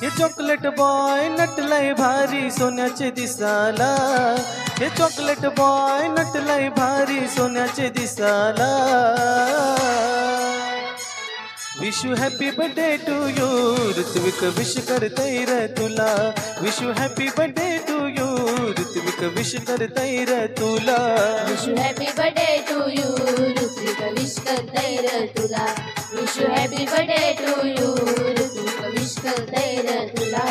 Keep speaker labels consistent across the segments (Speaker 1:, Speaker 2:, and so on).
Speaker 1: हे chocolate boy नटलय भारी सोन्याचे दिसाला, हे चॉकलेट बॉय नटलय भारी सोन्याचे दिसाला. Wish you happy birthday to you, Ritwik wish करतय र तुला. Wish you happy birthday to you, Ritwik wish करतय र तुला.
Speaker 2: Wish you happy birthday to you, Ritwik wish करतय र तुला. Wish you happy birthday to you, Ritwik wish करतय र तुला.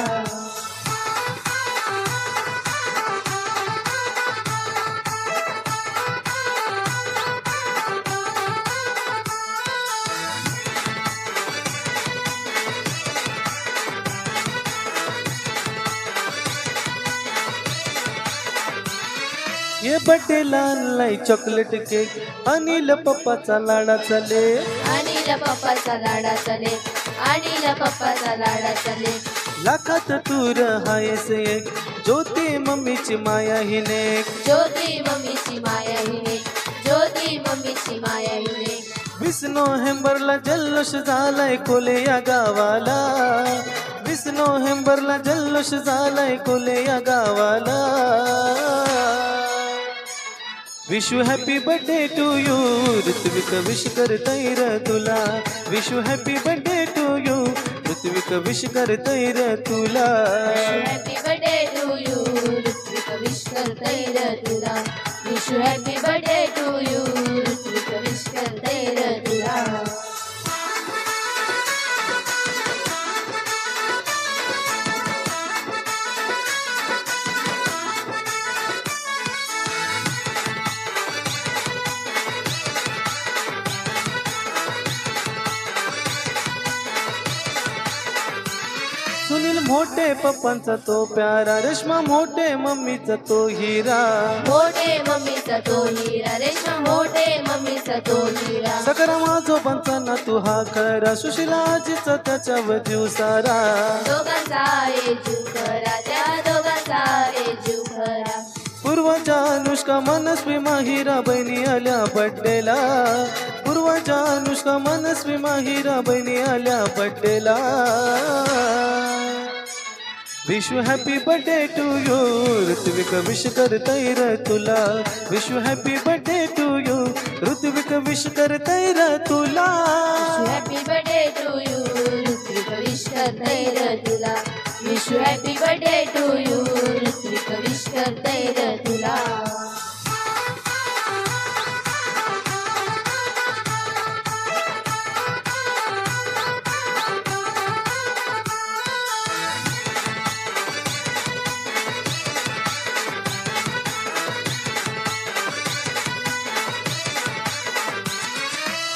Speaker 1: ये बर्थडेला आणलाय चॉकलेट केक, अनिल पप्पाचा लाडाचा लेक.
Speaker 2: अनिल पप्पाचा लाडाचा लेक, अनिल पप्पाचा लाडाचा लेक.
Speaker 1: लाखात तूर हायस एक, ज्योती मम्मीची माया ही नेक.
Speaker 2: ज्योती मम्मीची माया हिने, ज्योती मम्मीची माया हिने.
Speaker 1: 20 नोव्हेंबरला जल्लोष झालाय कोले या गावाला. 20 नोव्हेंबरला जल्लोष झालाय कोले या गावाला. Wish you happy birthday to you, Ritwik wish करतय र तुला. Wish you happy birthday to you, Ritwik wish करतय र तुला.
Speaker 2: Happy birthday to you, Ritwik wish करतय र तुला. Wish you happy birthday to you, Ritwik wish करतय र तुला.
Speaker 1: सुनील मोठे पप्पांचा तो प्यारा, रेश्मा मोठे मम्मीचा तो हिरा.
Speaker 2: मोठे मम्मीचा तो हिरा, रेशमा मोठे मम्मीचा तो हिरा.
Speaker 1: सकरा आजोबांचा ना तू हा खरा, सुशीला आजीचा त्याच्यावर जीव सारा.
Speaker 2: दोघांचा आहे जीव खरा, त्या दोघांचा आहे जीव खरा.
Speaker 1: पूर्वाच्या अनुष्का मनस्वी माहिरा बहिणी आल्या बड्डेला. पूर्वाच्या अनुष्का मनस्वी माहिरा बहिणी आल्या बड्डेला. Wish you happy birthday to you, Ritwik wish करतय र तुला. Wish you happy birthday to you, Ritwik wish करतय र तुला.
Speaker 2: Happy birthday to you, Ritwik wish करतय र तुला. Wish you happy birthday to you, Ritwik wish करतय र तुला.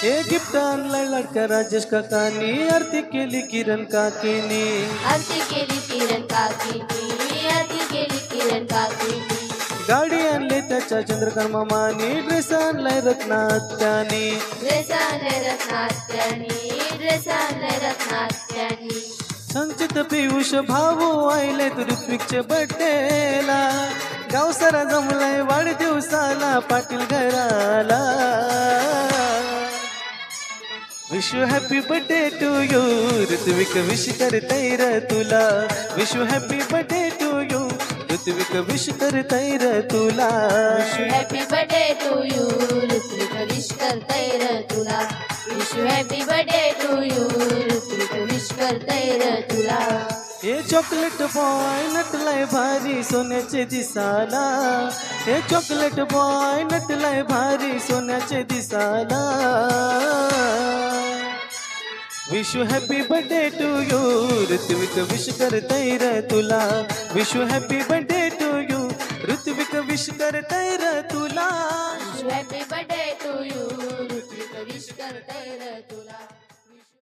Speaker 1: हे गिफ्ट आणलाय लाडका राजेश काकानी, आरती केली किरण काकीनी.
Speaker 2: आरती केली किरण काकीनी, आरती केली किरण काकीनी.
Speaker 1: गाडी आणली त्याच्या चंद्रकांत मामानी, ड्रेस आणलाय रत्नात्यानी.
Speaker 2: ड्रेस आणलाय रत्नात्यानी, ड्रेस आणलाय रत्नात्यानी.
Speaker 1: संचित पियुष भाऊ आयले ऋत्विकचे बड्डेला. गाव सारा जमलाय वाढदिवसाला पाटील घराला. Wish you happy birthday to you, Ritwik wish करतय र तुला. Wish you happy birthday to you, Ritwik wish करतय र तुला.
Speaker 2: Wish you happy birthday to you, Ritwik wish करतय र तुला. Wish you happy birthday to you, Ritwik wish करतय र तुला.
Speaker 1: हे चॉकलेट बॉय नटलाय भारी सोन्याचे दिसाला. हे चॉकलेट बॉय नटलाय भारी सोन्याचे दिसाला. Wish you happy birthday to you, Ritwik wish करतय र तुला. Wish you happy birthday to you, Ritwik wish करतय र तुला.
Speaker 2: Wish you happy birthday to you, Ritwik wish करतय र तुला.